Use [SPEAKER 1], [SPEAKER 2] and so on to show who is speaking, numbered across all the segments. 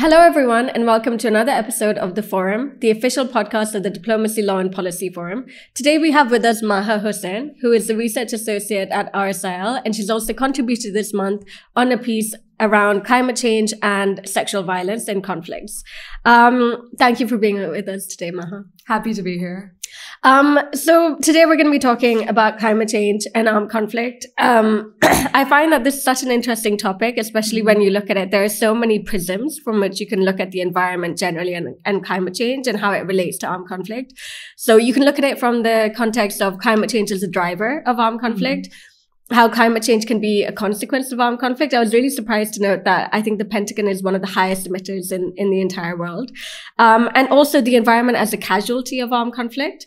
[SPEAKER 1] Hello, everyone, and welcome to another episode of The Forum, the official podcast of the Diplomacy, Law and Policy Forum. Today, we have with us Maha Husain, who is the research associate at RSIL, and she's also contributed this month on a piece around climate change and sexual violence and conflicts. Thank you for being with us today, Maha.
[SPEAKER 2] Happy to be here.
[SPEAKER 1] So today we're going to be talking about climate change and armed conflict. I find that this is such an interesting topic, especially when you look at it. There are so many prisms from which you can look at the environment generally and climate change and how it relates to armed conflict. So you can look at it from the context of climate change as a driver of armed conflict, how climate change can be a consequence of armed conflict. I was really surprised to note that I think the Pentagon is one of the highest emitters in the entire world. And also the environment as a casualty of armed conflict.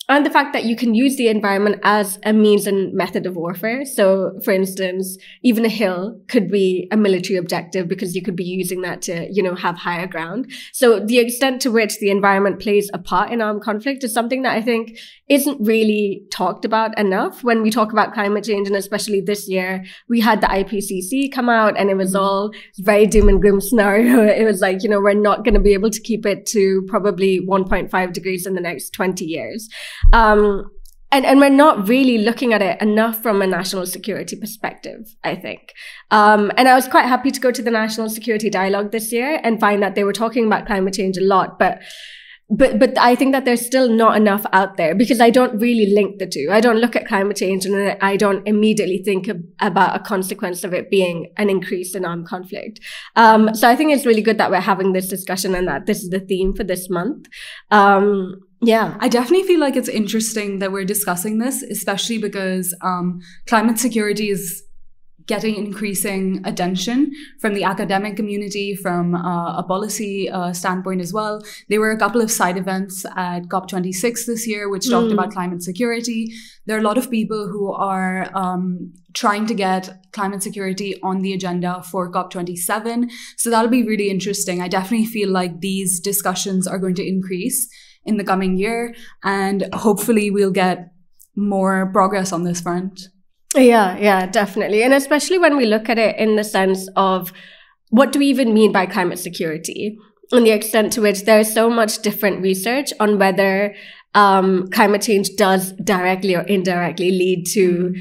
[SPEAKER 1] And the fact that you can use the environment as a means and method of warfare. So, for instance, even a hill could be a military objective because you could be using that to, have higher ground. So the extent to which the environment plays a part in armed conflict is something that I think isn't really talked about enough when we talk about climate change. And especially this year, we had the IPCC come out and it was all very doom and gloom scenario. It was like, we're not going to be able to keep it to probably 1.5 degrees in the next 20 years. And we're not really looking at it enough from a national security perspective, I think. And I was quite happy to go to the National Security Dialogue this year and find that they were talking about climate change a lot, but I think that there's still not enough out there because I don't really link the two. I don't look at climate change and I don't immediately think about a consequence of it being an increase in armed conflict. So I think it's really good that we're having this discussion and that this is the theme for this month. Yeah,
[SPEAKER 2] I definitely feel like it's interesting that we're discussing this, especially because climate security is getting increasing attention from the academic community, from a policy standpoint as well. There were a couple of side events at COP26 this year, which talked about climate security. There are a lot of people who are trying to get climate security on the agenda for COP27. So that'll be really interesting. I definitely feel like these discussions are going to increase in the coming year, and hopefully we'll get more progress on this front.
[SPEAKER 1] Yeah, definitely. And especially when we look at it in the sense of what do we even mean by climate security and the extent to which there is so much different research on whether climate change does directly or indirectly lead to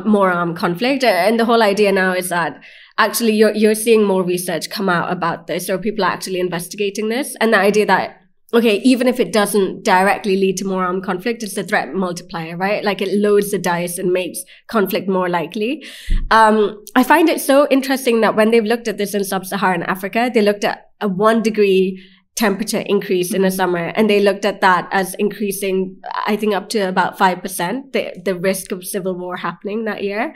[SPEAKER 1] more armed conflict. And the whole idea now is that actually you're seeing more research come out about this, or people are actually investigating this. And the idea that okay, even if it doesn't directly lead to more armed conflict, it's a threat multiplier, right? Like it loads the dice and makes conflict more likely. I find it so interesting that when they've looked at this in sub-Saharan Africa, they looked at a 1 degree temperature increase in the summer, and they looked at that as increasing, I think, up to about 5%, the risk of civil war happening that year.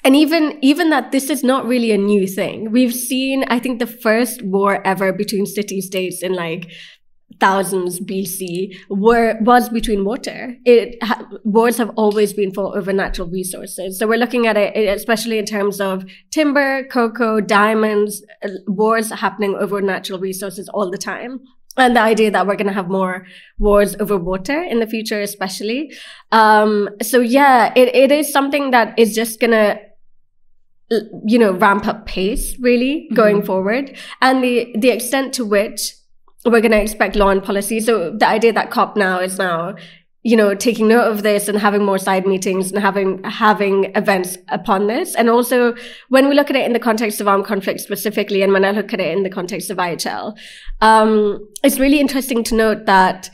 [SPEAKER 1] And even that this is not really a new thing. We've seen, I think, the first war ever between city-states in like thousands BC was between water. Wars have always been fought over natural resources. So we're looking at it, especially in terms of timber, cocoa, diamonds, wars happening over natural resources all the time. And the idea that we're going to have more wars over water in the future, especially. So yeah, it is something that is just going to ramp up pace, really, going forward. And the extent to which we're going to expect law and policy. So the idea that COP now is taking note of this and having more side meetings and having events upon this. And also, when we look at it in the context of armed conflict specifically, and when I look at it in the context of IHL, it's really interesting to note that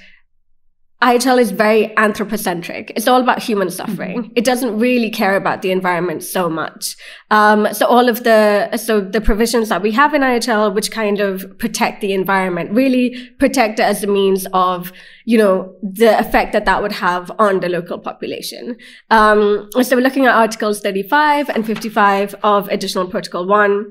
[SPEAKER 1] IHL is very anthropocentric. It's all about human suffering. It doesn't really care about the environment so much. So the provisions that we have in IHL, which kind of protect the environment, really protect it as a means of, the effect that would have on the local population. So we're looking at Articles 35 and 55 of Additional Protocol 1.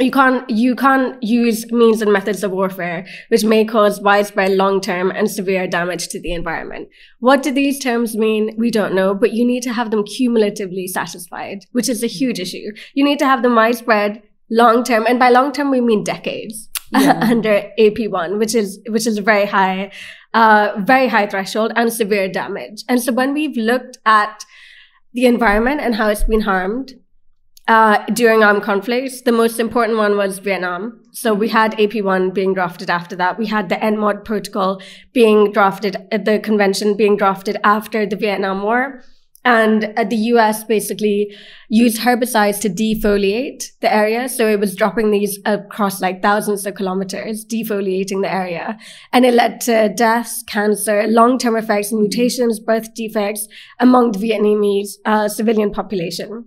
[SPEAKER 1] You can't use means and methods of warfare which may cause widespread, long-term, and severe damage to the environment. What do these terms mean? We don't know, but you need to have them cumulatively satisfied, which is a huge issue. You need to have them widespread, long-term, and by long-term we mean decades, under AP1, which is a very high threshold, and severe damage. And so when we've looked at the environment and how it's been harmed, during armed conflicts. The most important one was Vietnam. So we had AP1 being drafted after that. We had the NMOD protocol being drafted, the convention being drafted after the Vietnam War. And the US basically used herbicides to defoliate the area. So it was dropping these across like thousands of kilometers, defoliating the area. And it led to deaths, cancer, long-term effects, mutations, birth defects among the Vietnamese civilian population.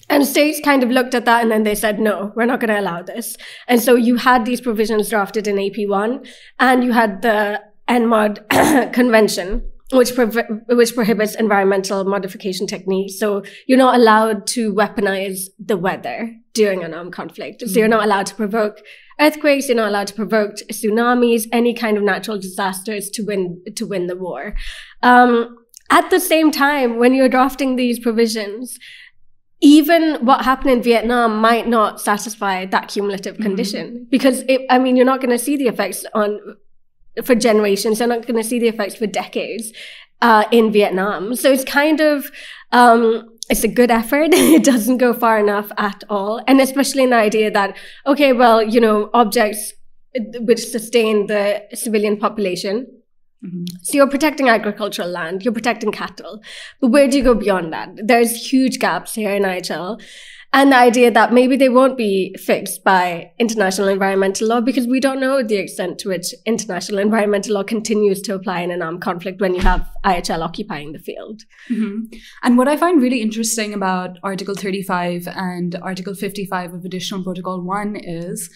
[SPEAKER 1] And states kind of looked at that and then they said, no, we're not going to allow this. And so you had these provisions drafted in AP1 and you had the NMOD convention, which prohibits environmental modification techniques. So you're not allowed to weaponize the weather during an armed conflict. So you're not allowed to provoke earthquakes, you're not allowed to provoke tsunamis, any kind of natural disasters to win the war. At the same time, when you're drafting these provisions, even what happened in Vietnam might not satisfy that cumulative condition because you're not going to see the effects for generations. You're not going to see the effects for decades in Vietnam. So it's kind of, it's a good effort. It doesn't go far enough at all. And especially in the idea that, okay, well, objects which sustain the civilian population. So you're protecting agricultural land, you're protecting cattle. But where do you go beyond that? There's huge gaps here in IHL. And the idea that maybe they won't be fixed by international environmental law because we don't know the extent to which international environmental law continues to apply in an armed conflict when you have IHL occupying the field.
[SPEAKER 2] And what I find really interesting about Article 35 and Article 55 of Additional Protocol 1 is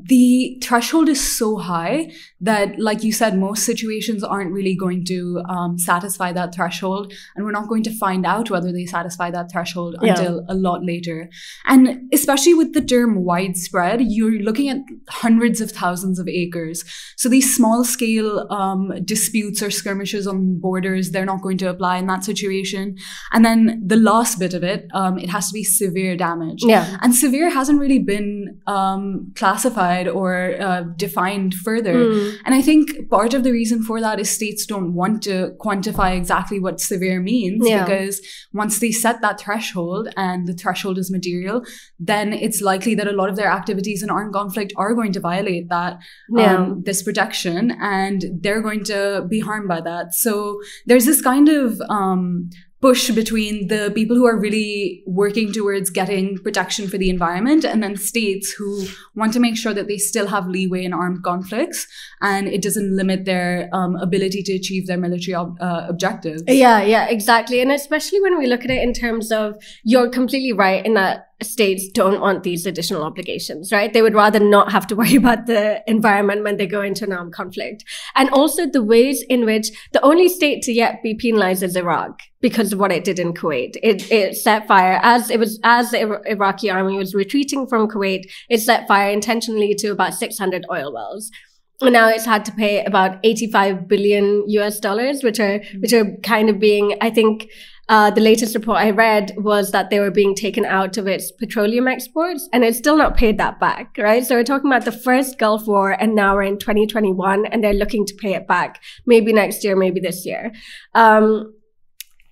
[SPEAKER 2] the threshold is so high that, like you said, most situations aren't really going to satisfy that threshold. And we're not going to find out whether they satisfy that threshold until a lot later. And especially with the term widespread, you're looking at hundreds of thousands of acres. So these small scale disputes or skirmishes on borders, they're not going to apply in that situation. And then the last bit of it, it has to be severe damage. And severe hasn't really been classified or defined further. And I think part of the reason for that is states don't want to quantify exactly what severe means because once they set that threshold and the threshold is material, then it's likely that a lot of their activities in armed conflict are going to violate that, this protection, and they're going to be harmed by that. So there's this kind of push between the people who are really working towards getting protection for the environment and then states who want to make sure that they still have leeway in armed conflicts and it doesn't limit their ability to achieve their military objectives.
[SPEAKER 1] Yeah, exactly. And especially when we look at it in terms of, you're completely right in that states don't want these additional obligations, right? They would rather not have to worry about the environment when they go into an armed conflict. And also the ways in which the only state to yet be penalized is Iraq because of what it did in Kuwait. It set fire as the Iraqi army was retreating from Kuwait, it set fire intentionally to about 600 oil wells. And now it's had to pay about 85 billion US dollars, which are kind of being, I think, the latest report I read was that they were being taken out of its petroleum exports and it's still not paid that back, right? So we're talking about the first Gulf War and now we're in 2021 and they're looking to pay it back maybe next year, maybe this year.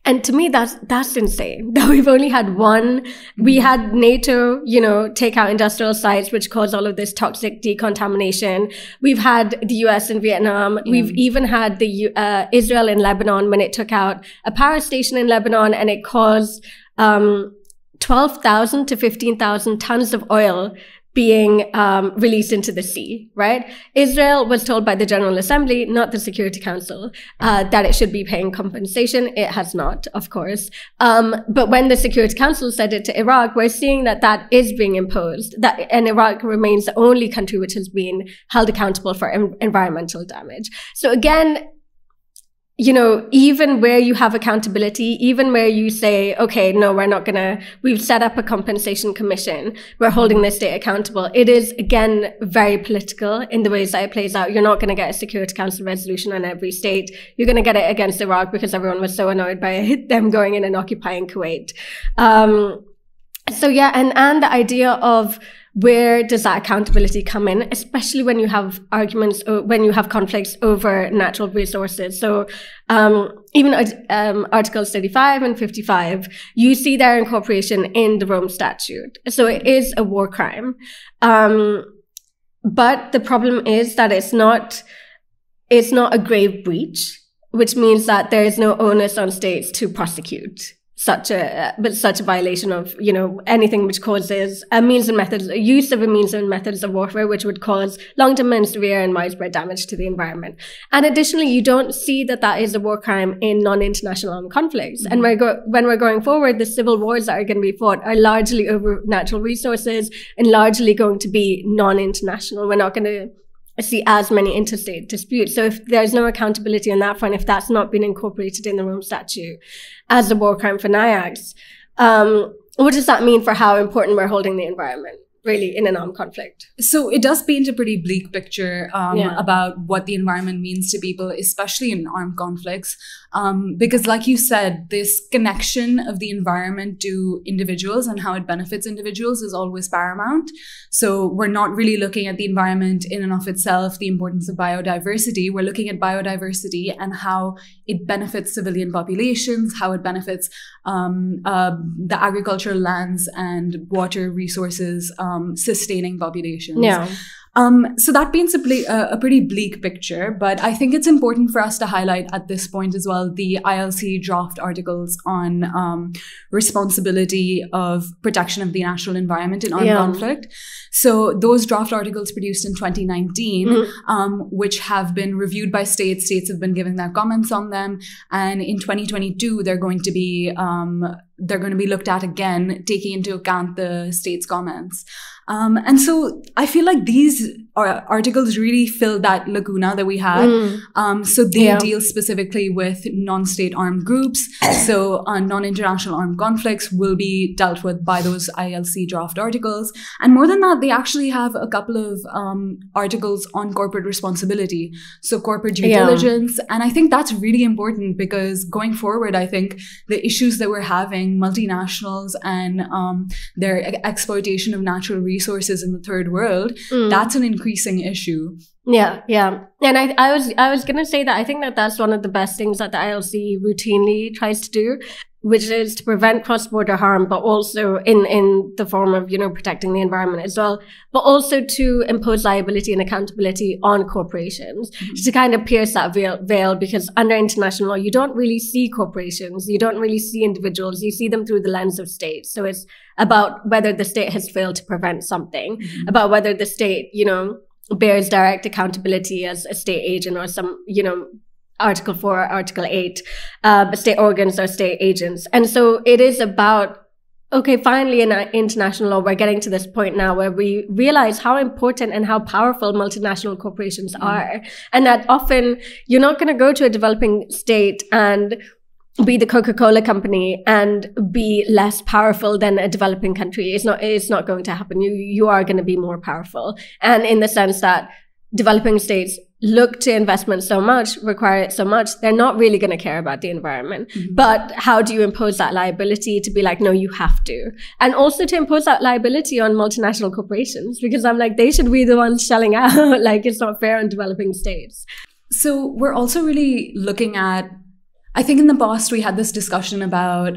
[SPEAKER 1] And to me, that's insane that we've only had one. We had NATO, take out industrial sites, which caused all of this toxic decontamination. We've had the US in Vietnam. We've even had the Israel in Lebanon when it took out a power station in Lebanon and it caused 12,000 to 15,000 tons of oil being released into the sea, right? Israel was told by the General Assembly, not the Security Council, that it should be paying compensation. It has not, of course. But when the Security Council said it to Iraq, we're seeing that is being imposed, and Iraq remains the only country which has been held accountable for environmental damage. So again, even where you have accountability, even where you say, okay, no, we've set up a compensation commission, we're holding this state accountable. It is, again, very political in the ways that it plays out. You're not going to get a Security Council resolution on every state. You're going to get it against Iraq because everyone was so annoyed by them going in and occupying Kuwait. So yeah, and the idea of where does that accountability come in, especially when you have arguments, when you have conflicts over natural resources? So even Articles 35 and 55, you see their incorporation in the Rome Statute. So it is a war crime. But the problem is that it's not a grave breach, which means that there is no onus on states to prosecute such a violation of, anything which causes use of a means and methods of warfare which would cause long-term and severe and widespread damage to the environment. And additionally, you don't see that is a war crime in non-international armed conflicts. Mm-hmm. And when we're going forward, the civil wars that are going to be fought are largely over natural resources and largely going to be non-international. We're not going to see as many interstate disputes. So if there's no accountability on that front, if that's not been incorporated in the Rome Statute as a war crime for NIACs, what does that mean for how important we're holding the environment, really, in an armed conflict?
[SPEAKER 2] So it does paint a pretty bleak picture about what the environment means to people, especially in armed conflicts. Because like you said, this connection of the environment to individuals and how it benefits individuals is always paramount. So we're not really looking at the environment in and of itself, the importance of biodiversity. We're looking at biodiversity and how it benefits civilian populations, how it benefits the agricultural lands and water resources sustaining populations.
[SPEAKER 1] Yeah.
[SPEAKER 2] So that paints a pretty bleak picture, but I think it's important for us to highlight at this point as well the ILC draft articles on responsibility of protection of the natural environment in armed conflict. So those draft articles produced in 2019, which have been reviewed by states. States have been giving their comments on them, and in 2022 they're going to be looked at again, taking into account the states' comments. And so I feel like these articles really fill that lacuna that we had. So they deal specifically with non-state armed groups. So non-international armed conflicts will be dealt with by those ILC draft articles. And more than that, they actually have a couple of articles on corporate responsibility. So corporate due diligence. And I think that's really important because going forward, I think the issues that we're having, multinationals and their exploitation of natural resources in the third world, that's an increasing issue.
[SPEAKER 1] Yeah. And I was going to say that I think that's one of the best things that the ILC routinely tries to do, which is to prevent cross-border harm, but also in the form of, protecting the environment as well, but also to impose liability and accountability on corporations, to kind of pierce that veil, because under international law, you don't really see corporations, you don't really see individuals, you see them through the lens of states. So it's about whether the state has failed to prevent something, about whether the state, bears direct accountability as a state agent or some, Article 4, Article 8, state organs or state agents. And so it is about, okay, finally in international law, we're getting to this point now where we realize how important and how powerful multinational corporations are. And that often you're not going to go to a developing state and be the Coca-Cola company and be less powerful than a developing country. It's not going to happen. You are going to be more powerful. And in the sense that developing states look to investment so much, require it so much, they're not really going to care about the environment. But how do you impose that liability to be like, no, you have to? And also to impose that liability on multinational corporations, because I'm like, they should be the ones shelling out. Like, it's not fair on developing states.
[SPEAKER 2] So we're also really looking at, I think in the past we had this discussion about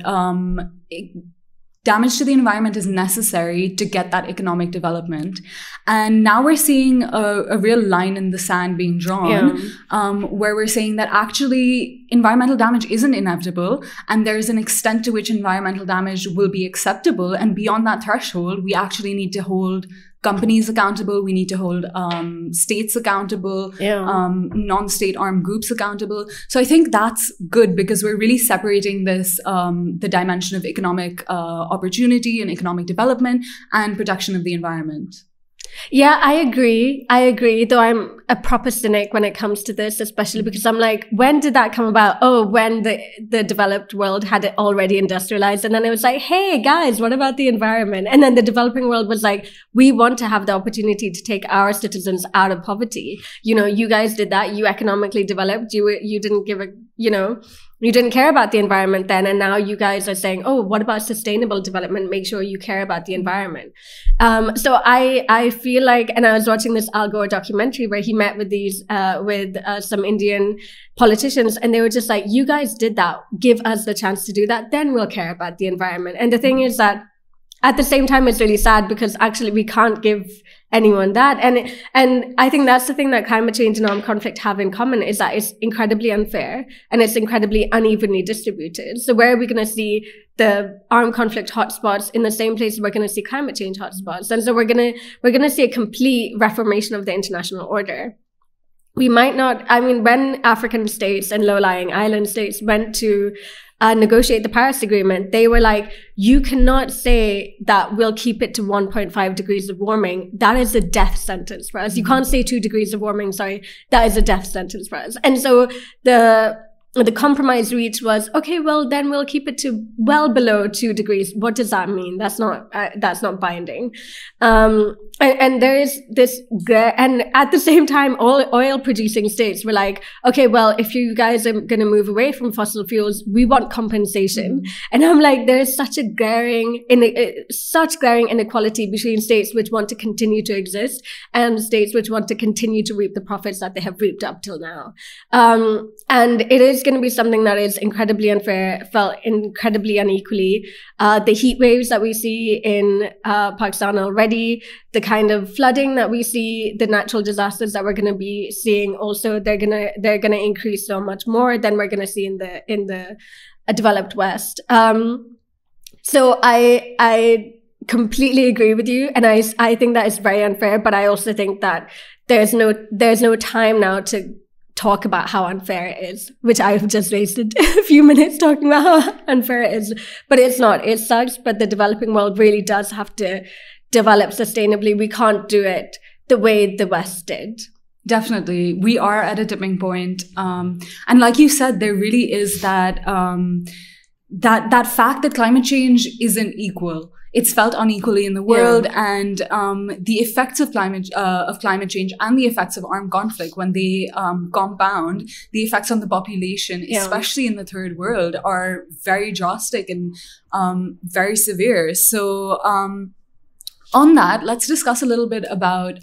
[SPEAKER 2] damage to the environment is necessary to get that economic development. And now we're seeing a real line in the sand being drawn, where we're saying that actually environmental damage isn't inevitable, and there's an extent to which environmental damage will be acceptable. And beyond that threshold, we actually need to hold companies accountable, we need to hold states accountable, non-state armed groups accountable. So I think that's good because we're really separating this, the dimension of economic opportunity and economic development and protection of the environment.
[SPEAKER 1] Yeah, I agree. Though I'm a proper cynic when it comes to this, especially because I'm like, when did that come about? Oh, when the developed world had it already industrialized. And then it was like, hey guys, what about the environment? And then the developing world was like, we want to have the opportunity to take our citizens out of poverty. You guys did that. You economically developed. You didn't give you didn't care about the environment then, and now you guys are saying, oh, what about sustainable development? Make sure you care about the environment. So I feel like, and I was watching this Al Gore documentary where he met with some Indian politicians, and they were just like, you guys did that. Give us the chance to do that. Then we'll care about the environment. And the thing is that at the same time, it's really sad because actually we can't give anyone that. And I think that's the thing that climate change and armed conflict have in common, is that it's incredibly unfair and it's incredibly unevenly distributed. So where are we going to see the armed conflict hotspots? In the same place we're going to see climate change hotspots. And so we're going to see a complete reformation of the international order. We might not, when African states and low-lying island states went to negotiate the Paris Agreement, they were like, you cannot say that we'll keep it to 1.5 degrees of warming. That is a death sentence for us. You can't say 2 degrees of warming, sorry. That is a death sentence for us. And so the compromise reached was, okay, well, then we'll keep it to well below 2 degrees. What does that mean? That's not binding. And there is this, and at the same time, all oil producing states were like, okay, well, if you guys are going to move away from fossil fuels, we want compensation. And I'm like, there is such glaring inequality between states which want to continue to exist and states which want to continue to reap the profits that they have reaped up till now. And it is going to be something that is incredibly unfair, felt incredibly unequally. The heat waves that we see in Pakistan already, the kind of flooding that we see, the natural disasters that we're going to be seeing, also they're gonna increase so much more than we're going to see in the developed West. So I completely agree with you, and I think that is very unfair. But I also think that there's no time now to talk about how unfair it is, which I've just wasted a few minutes talking about how unfair it is. But it's not. It sucks. But the developing world really does have to develop sustainably. We can't do it the way the West did.
[SPEAKER 2] Definitely. We are at a tipping point. And like you said, there really is that fact that climate change isn't equal. It's felt unequally in the world, and the effects of climate change and the effects of armed conflict, when they compound, the effects on the population, especially in the third world, are very drastic and very severe. So on that, let's discuss a little bit about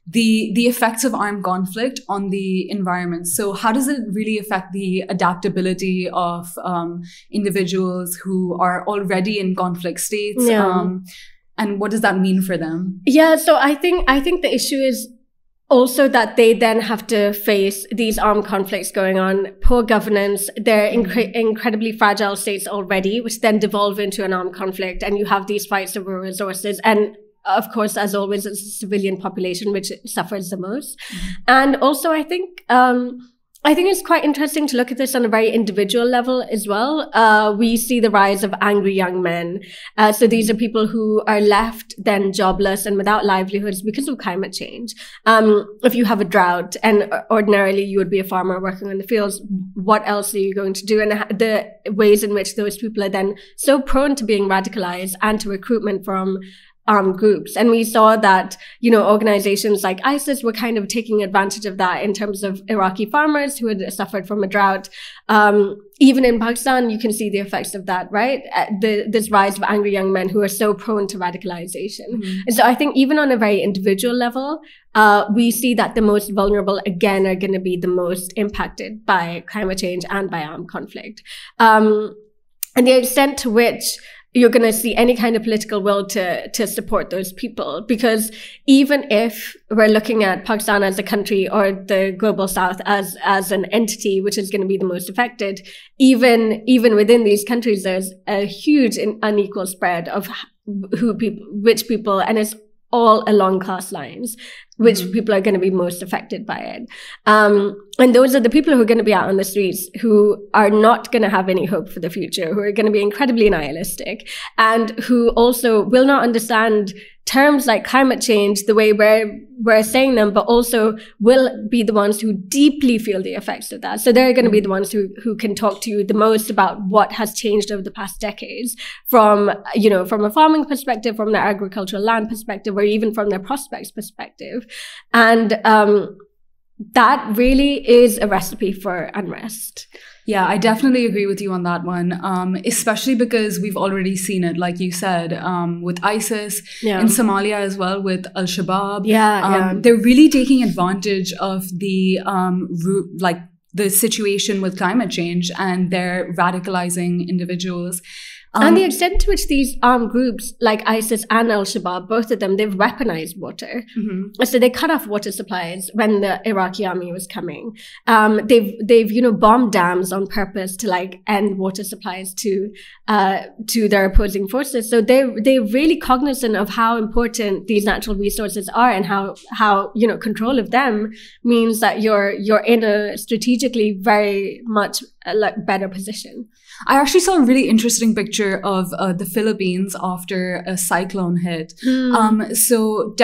[SPEAKER 2] the effects of armed conflict on the environment. So how does it really affect the adaptability of individuals who are already in conflict states? And what does that mean for them?
[SPEAKER 1] Yeah, so I think the issue is also that they then have to face these armed conflicts going on, poor governance, they're incredibly fragile states already, which then devolve into an armed conflict, and you have these fights over resources. And of course, as always, it's the civilian population which suffers the most. And also, I think it's quite interesting to look at this on a very individual level as well. We see the rise of angry young men. So these are people who are left then jobless and without livelihoods because of climate change. If you have a drought and ordinarily you would be a farmer working in the fields, what else are you going to do? And the ways in which those people are then so prone to being radicalized and to recruitment from armed groups. And we saw that, organizations like ISIS were kind of taking advantage of that in terms of Iraqi farmers who had suffered from a drought. Even in Pakistan, you can see the effects of that, right? This rise of angry young men who are so prone to radicalization. And so I think even on a very individual level, we see that the most vulnerable, again, are going to be the most impacted by climate change and by armed conflict. And the extent to which you're going to see any kind of political will to support those people. Because even if we're looking at Pakistan as a country or the global south as an entity which is going to be the most affected, even within these countries, there's a huge unequal spread of which people, and it's all along class lines, which people are going to be most affected by it. And those are the people who are going to be out on the streets who are not going to have any hope for the future, who are going to be incredibly nihilistic, and who also will not understand terms like climate change the way we're saying them, but also will be the ones who deeply feel the effects of that. So they're going to be the ones who can talk to you the most about what has changed over the past decades from a farming perspective, from their agricultural land perspective, or even from their prospects perspective. And that really is a recipe for unrest.
[SPEAKER 2] Yeah, I definitely agree with you on that one, especially because we've already seen it, like you said, with ISIS, in Somalia as well, with Al-Shabaab. They're really taking advantage of the the situation with climate change, and they're radicalizing individuals.
[SPEAKER 1] And the extent to which these armed groups like ISIS and Al-Shabaab, both of them, they've weaponized water. So they cut off water supplies when the Iraqi army was coming. They've bombed dams on purpose to like end water supplies to their opposing forces. So they're really cognizant of how important these natural resources are, and how control of them means that you're in a strategically very much better position.
[SPEAKER 2] I actually saw a really interesting picture of the Philippines after a cyclone hit. So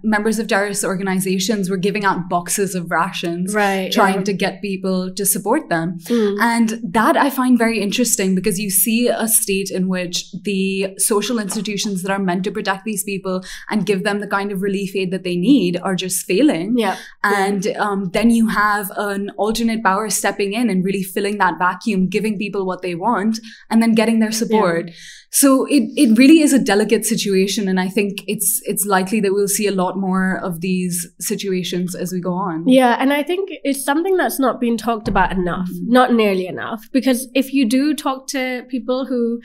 [SPEAKER 2] members of terrorist organizations were giving out boxes of rations, trying to get people to support them. And that I find very interesting, because you see a state in which the social institutions that are meant to protect these people and give them the kind of relief aid that they need are just failing. And then you have an alternate power stepping in and really filling that vacuum, giving people what they want, and then getting their support. So it really is a delicate situation, and I think it's likely that we'll see a lot more of these situations as we go on. Yeah,
[SPEAKER 1] and I think it's something that's not been talked about enough, not nearly enough, because if you do talk to people who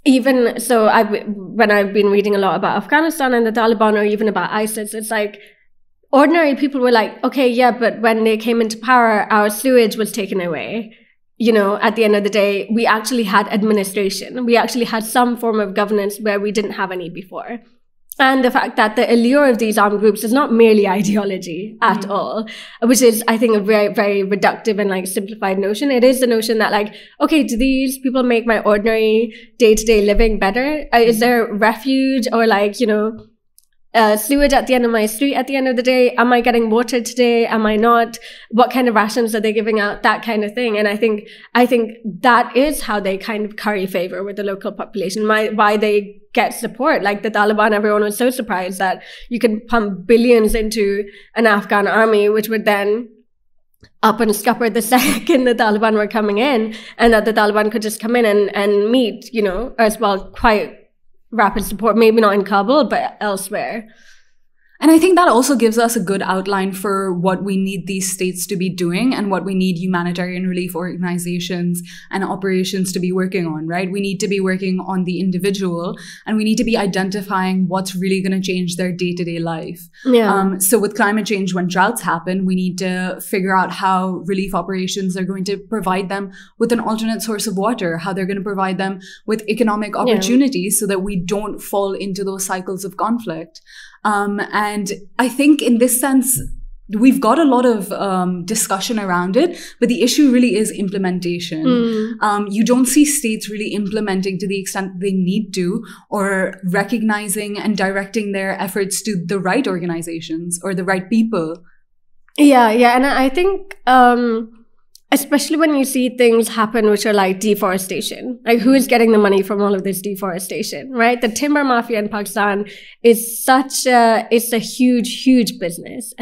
[SPEAKER 1] when I've been reading a lot about Afghanistan and the Taliban, or even about ISIS, it's like ordinary people were like, okay, yeah, but when they came into power, our sewage was taken away. At the end of the day, we actually had administration. We actually had some form of governance where we didn't have any before. And the fact that the allure of these armed groups is not merely ideology at all, which is, I think, a very, very reductive and simplified notion. It is the notion that okay, do these people make my ordinary day-to-day living better? Is there refuge or sewage at the end of my street at the end of the day? Am I getting water today? Am I not? What kind of rations are they giving out? That kind of thing. And I think that is how they kind of curry favor with the local population, why they get support. Like the Taliban, everyone was so surprised that you can pump billions into an Afghan army, which would then up and scupper the second the Taliban were coming in, and that the Taliban could just come in and meet, as well, quite rapid support, maybe not in Kabul, but elsewhere.
[SPEAKER 2] And I think that also gives us a good outline for what we need these states to be doing and what we need humanitarian relief organizations and operations to be working on, right? We need to be working on the individual, and we need to be identifying what's really going to change their day-to-day life. So with climate change, when droughts happen, we need to figure out how relief operations are going to provide them with an alternate source of water, how they're going to provide them with economic opportunities so that we don't fall into those cycles of conflict. And I think in this sense, we've got a lot of discussion around it, but the issue really is implementation. You don't see states really implementing to the extent they need to, or recognizing and directing their efforts to the right organizations or the right people.
[SPEAKER 1] Yeah. And I think especially when you see things happen which are like deforestation, like who is getting the money from all of this deforestation, right? The timber mafia in Pakistan is it's a huge business,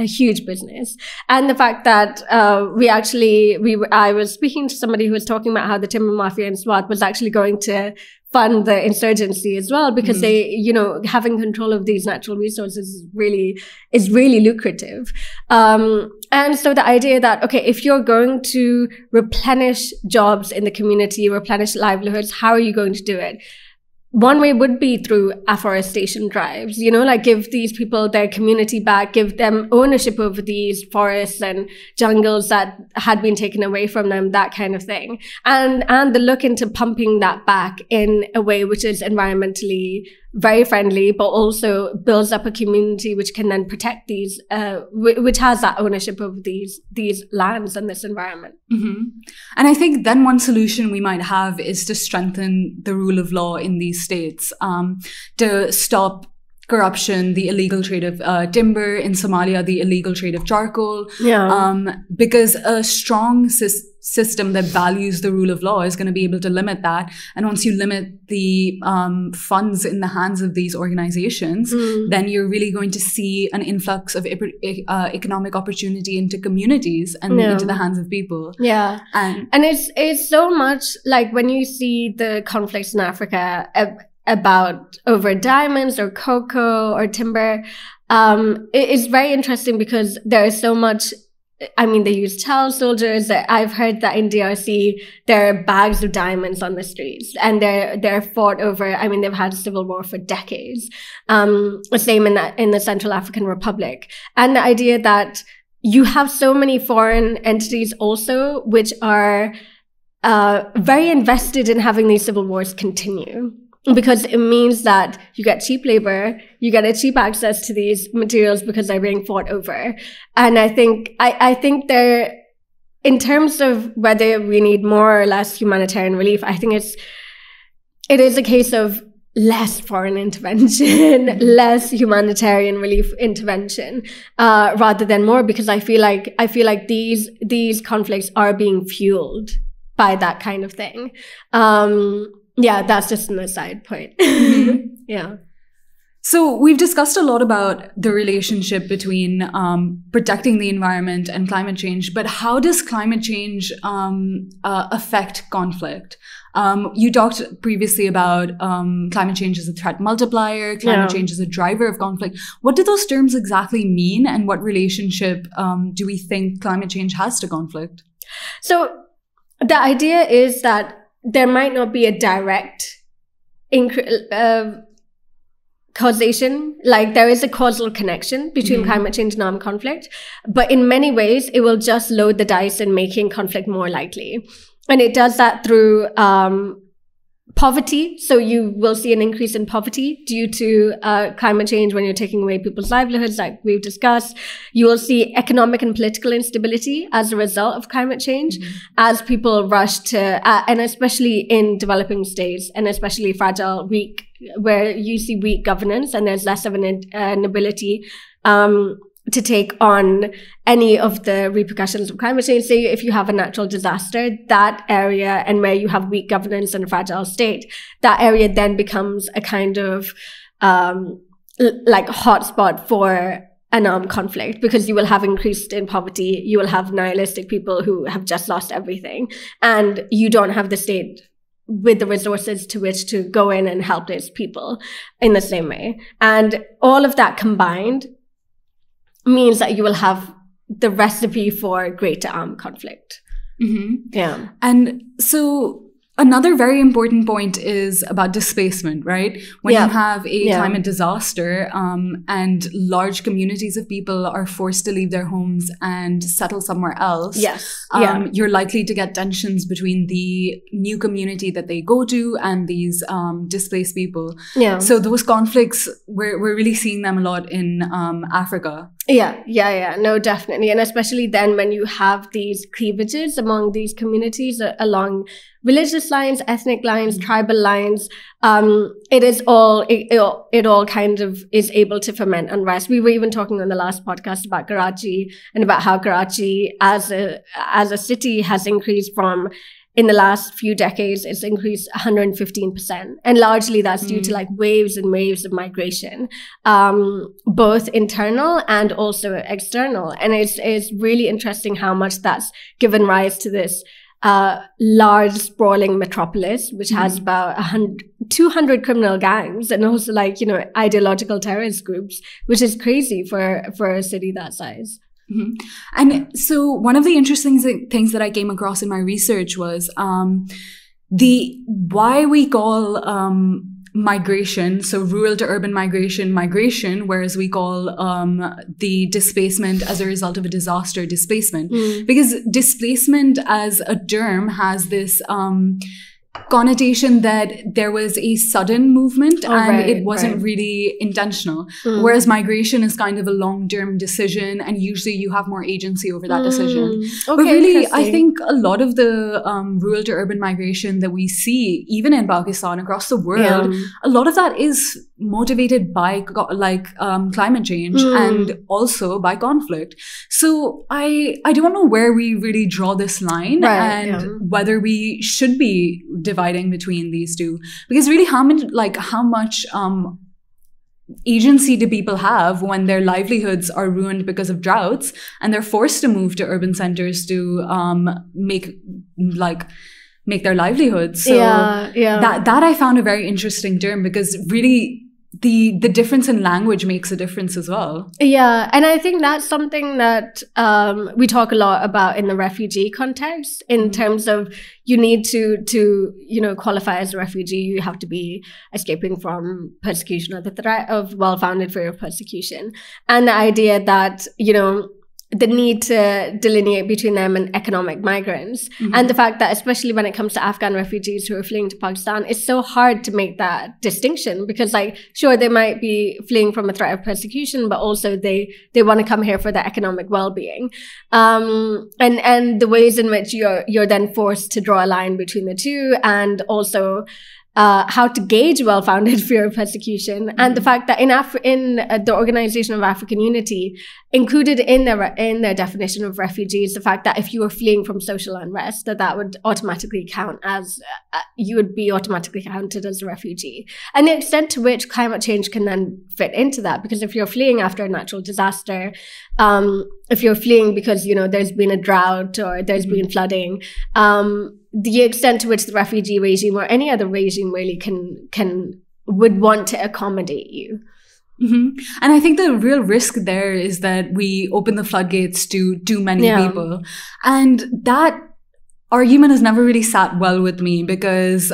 [SPEAKER 1] And the fact that I was speaking to somebody who was talking about how the timber mafia in Swat was actually going to fund the insurgency as well, because they, having control of these natural resources is really lucrative. And so the idea that, okay, if you're going to replenish jobs in the community, replenish livelihoods, how are you going to do it? One way would be through afforestation drives, give these people their community back, give them ownership over these forests and jungles that had been taken away from them, that kind of thing. And the look into pumping that back in a way which is environmentally very friendly, but also builds up a community which can then protect these, which has that ownership of these lands and this environment.
[SPEAKER 2] And I think then one solution we might have is to strengthen the rule of law in these states, to stop corruption, the illegal trade of timber in Somalia, the illegal trade of charcoal. Because a strong system that values the rule of law is going to be able to limit that. And once you limit the funds in the hands of these organizations, then you're really going to see an influx of economic opportunity into communities and into the hands of people.
[SPEAKER 1] Yeah. And it's so much like when you see the conflicts in Africa about over diamonds or cocoa or timber, it's very interesting because there is so much. I mean, they use child soldiers. I've heard that in DRC, there are bags of diamonds on the streets and they're fought over. I mean, they've had civil war for decades. Same in the Central African Republic. And the idea that you have so many foreign entities also, which are, very invested in having these civil wars continue. Because it means that you get cheap labor, you get a cheap access to these materials because they're being fought over. And I think there, in terms of whether we need more or less humanitarian relief, I think it is a case of less foreign intervention, less humanitarian relief intervention, rather than more, because I feel like these conflicts are being fueled by that kind of thing. Yeah, that's just an aside point. Yeah.
[SPEAKER 2] So we've discussed a lot about the relationship between protecting the environment and climate change, but how does climate change affect conflict? You talked previously about climate change as a threat multiplier, climate change as a driver of conflict. What do those terms exactly mean, and what relationship do we think climate change has to conflict?
[SPEAKER 1] So the idea is that there might not be a direct causation, like there is a causal connection between climate change and armed conflict, but in many ways, it will just load the dice in making conflict more likely. And it does that through poverty. So you will see an increase in poverty due to climate change when you're taking away people's livelihoods, like we've discussed. You will see economic and political instability as a result of climate change, as people rush to, and especially in developing states, and especially fragile, weak, where you see weak governance and there's less of an ability to take on any of the repercussions of climate change. Say if you have a natural disaster, that area, and where you have weak governance and a fragile state, that area then becomes a kind of like hotspot for an armed conflict, because you will have increased in poverty, you will have nihilistic people who have just lost everything, and you don't have the state with the resources to which to go in and help those people in the same way. And all of that combined means that you will have the recipe for greater armed conflict. Yeah. And
[SPEAKER 2] so another very important point is about displacement, right? When you have a climate disaster and large communities of people are forced to leave their homes and settle somewhere else, you're likely to get tensions between the new community that they go to and these displaced people. So those conflicts, we're really seeing them a lot in Africa.
[SPEAKER 1] No, definitely. And especially then when you have these cleavages among these communities along religious lines, ethnic lines, tribal lines, it all kind of is able to foment unrest. We were even talking on the last podcast about Karachi and about how Karachi as a city has increased from, in the last few decades, it's increased 115%. And largely that's due to like waves and waves of migration, both internal and also external. And it's really interesting how much that's given rise to this large sprawling metropolis, which has about 200 criminal gangs and also like, ideological terrorist groups, which is crazy for a city that size.
[SPEAKER 2] And so one of the interesting things that I came across in my research was why we call migration, so rural to urban migration, whereas we call the displacement as a result of a disaster displacement. Because displacement as a term has this connotation that there was a sudden movement and it wasn't really intentional. Whereas migration is kind of a long-term decision, and usually you have more agency over that decision. But really, I think a lot of the rural to urban migration that we see, even in Pakistan, across the world, a lot of that is motivated by climate change and also by conflict. So I don't know where we really draw this line and whether we should be dividing between these two, because really how much agency do people have when their livelihoods are ruined because of droughts and they're forced to move to urban centers to make their livelihoods. So that I found a very interesting term, because really the difference in language makes a difference as well. Yeah,
[SPEAKER 1] and I think that's something that we talk a lot about in the refugee context, in terms of you need to qualify as a refugee. You have to be escaping from persecution or the threat of well-founded fear of persecution, and the idea that the need to delineate between them and economic migrants. And the fact that, especially when it comes to Afghan refugees who are fleeing to Pakistan, it's so hard to make that distinction, because sure, they might be fleeing from a threat of persecution, but also they want to come here for their economic well-being. And the ways in which you're then forced to draw a line between the two, and also how to gauge well-founded fear of persecution, and the fact that in the Organization of African Unity, included in their definition of refugees, the fact that if you were fleeing from social unrest, that would automatically count as you would be automatically counted as a refugee, and the extent to which climate change can then fit into that. Because if you're fleeing after a natural disaster, if you're fleeing because there's been a drought or there's been flooding, the extent to which the refugee regime or any other regime really would want to accommodate you.
[SPEAKER 2] And I think the real risk there is that we open the floodgates to too many people, and that argument has never really sat well with me, because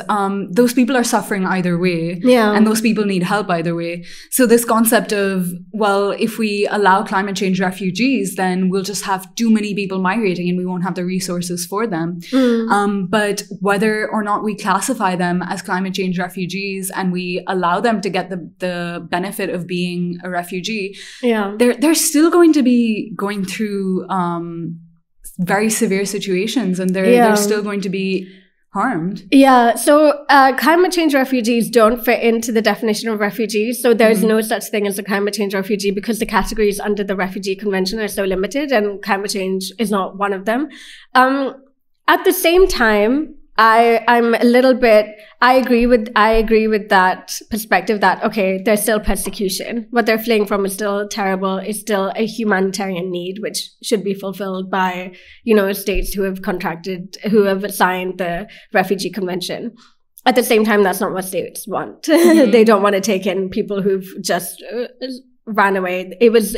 [SPEAKER 2] those people are suffering either way, and those people need help either way. So this concept of, well, if we allow climate change refugees, then we'll just have too many people migrating and we won't have the resources for them. But whether or not we classify them as climate change refugees and we allow them to get the benefit of being a refugee, they're still going to be going through very severe situations, and they're still going to be harmed.
[SPEAKER 1] So climate change refugees don't fit into the definition of refugees. So there's no such thing as a climate change refugee, because the categories under the Refugee Convention are so limited, and climate change is not one of them. At the same time, I'm a little bit, I agree with that perspective that, okay, there's still persecution. What they're fleeing from is still terrible. It's still a humanitarian need, which should be fulfilled by, states who have signed the Refugee Convention. At the same time, that's not what states want. They don't want to take in people who've just ran away. It was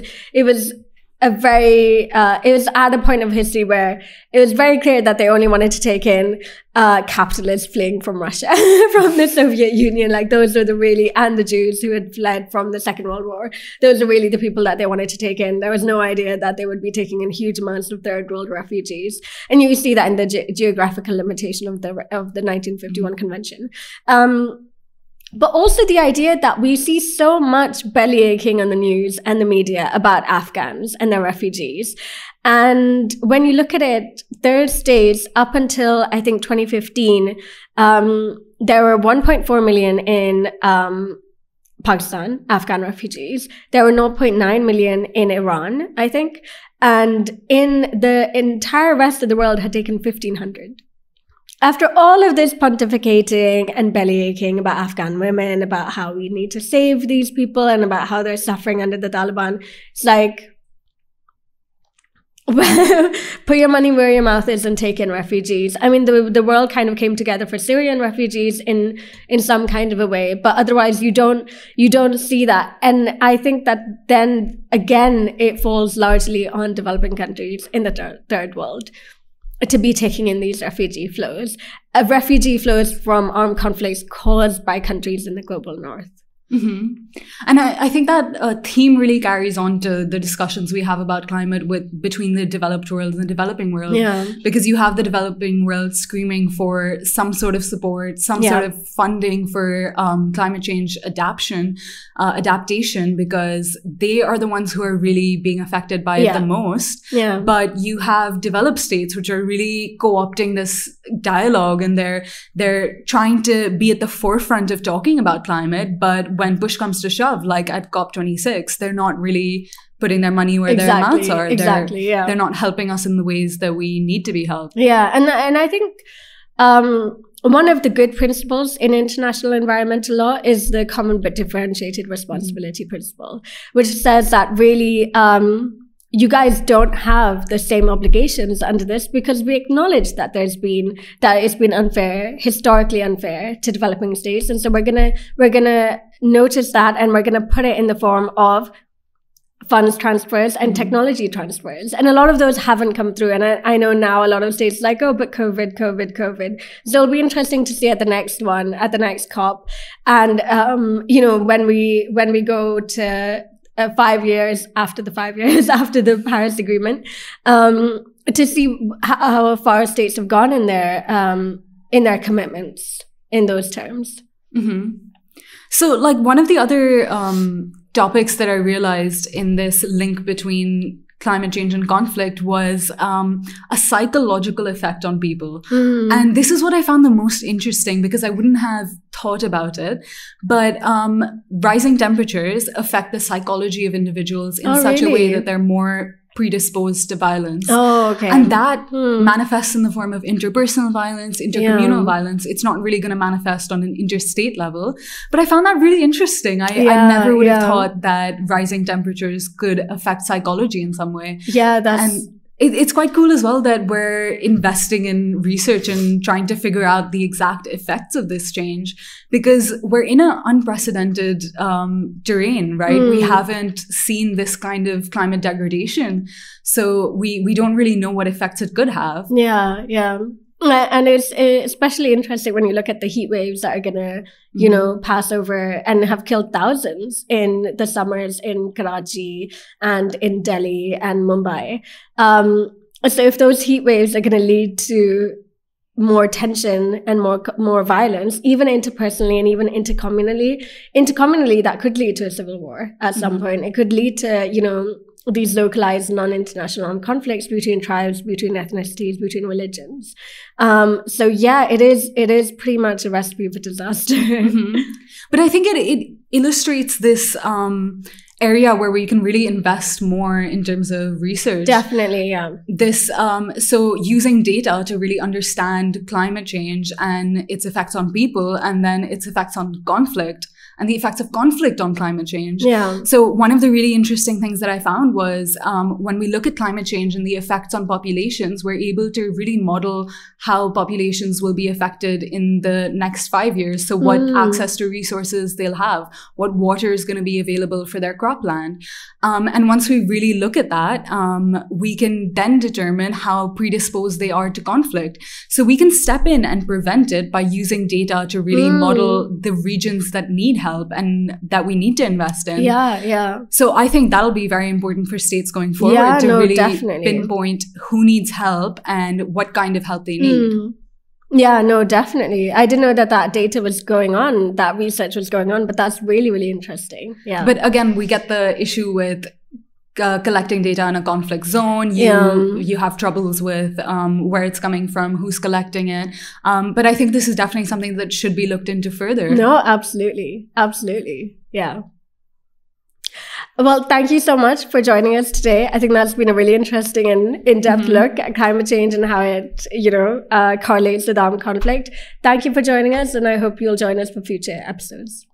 [SPEAKER 1] at a point of history where it was very clear that they only wanted to take in capitalists fleeing from Russia, from the Soviet Union. Those are and the Jews who had fled from the Second World War. Those are really the people that they wanted to take in. There was no idea that they would be taking in huge amounts of third world refugees. And you see that in the geographical limitation of the 1951 convention. But also the idea that we see so much bellyaching on the news and the media about Afghans and their refugees. And when you look at it, third states, up until, I think, 2015, there were 1.4 million in Pakistan, Afghan refugees. There were 0.9 million in Iran, I think. And in the entire rest of the world had taken 1,500. After all of this pontificating and bellyaching about Afghan women, about how we need to save these people and about how they're suffering under the Taliban, it's put your money where your mouth is and take in refugees. I mean, the world kind of came together for Syrian refugees in some kind of a way, but otherwise you don't see that. And I think that then again, it falls largely on developing countries in the third world to be taking in these refugee flows. Refugee flows from armed conflicts caused by countries in the global north.
[SPEAKER 2] And I think that theme really carries on to the discussions we have about climate between the developed world and the developing world. Because you have the developing world screaming for some sort of support, some sort of funding for climate change adaptation, because they are the ones who are really being affected by it the most. But you have developed states which are really co-opting this dialogue, and they're trying to be at the forefront of talking about climate, but when push comes to shove, like at COP26, they're not really putting their money where their mouths are. They're not helping us in the ways that we need to be helped.
[SPEAKER 1] And I think one of the good principles in international environmental law is the common but differentiated responsibility principle, which says that really you guys don't have the same obligations under this, because we acknowledge that it's been unfair, historically unfair to developing states. And so we're gonna notice that, and we're gonna put it in the form of funds transfers and technology transfers. And a lot of those haven't come through. And I know now a lot of states are like, oh, but COVID. So it'll be interesting to see at the next COP. And, when we go to 5 years after the Paris Agreement, to see how far states have gone in their commitments in those terms.
[SPEAKER 2] So, like, one of the other topics that I realized in this link between climate change and conflict was a psychological effect on people. And this is what I found the most interesting, because I wouldn't have thought about it. But rising temperatures affect the psychology of individuals in such a way that they're more predisposed to violence. And that manifests in the form of interpersonal violence, intercommunal violence. It's not really going to manifest on an interstate level. But I found that really interesting. I never would have thought that rising temperatures could affect psychology in some way. It's quite cool as well that we're investing in research and trying to figure out the exact effects of this change, because we're in an unprecedented terrain, right? We haven't seen this kind of climate degradation. So we don't really know what effects it could have.
[SPEAKER 1] And it's especially interesting when you look at the heat waves that are going to, pass over and have killed thousands in the summers in Karachi and in Delhi and Mumbai. So if those heat waves are going to lead to more tension and more violence, even interpersonally and even intercommunally, that could lead to a civil war at some point. It could lead to, these localized non-international armed conflicts between tribes, between ethnicities, between religions. It is pretty much a recipe for disaster.
[SPEAKER 2] But I think it illustrates this area where we can really invest more in terms of research.
[SPEAKER 1] Definitely,
[SPEAKER 2] So using data to really understand climate change and its effects on people, and then its effects on conflict, and the effects of conflict on climate change. So one of the really interesting things that I found was when we look at climate change and the effects on populations, we're able to really model how populations will be affected in the next 5 years. So what access to resources they'll have, what water is going to be available for their cropland. And once we really look at that, we can then determine how predisposed they are to conflict. So we can step in and prevent it by using data to really model the regions that need help and that we need to invest in. So I think that'll be very important for states going forward to really pinpoint who needs help and what kind of help they need.
[SPEAKER 1] Definitely. I didn't know that data was going on, that research was going on, but that's really, really interesting.
[SPEAKER 2] But again, we get the issue with collecting data in a conflict zone. You have troubles with where it's coming from, who's collecting it. But I think this is definitely something that should be looked into further.
[SPEAKER 1] No, absolutely. Well, thank you so much for joining us today. I think that's been a really interesting and in-depth look at climate change and how it, correlates with armed conflict. Thank you for joining us, and I hope you'll join us for future episodes.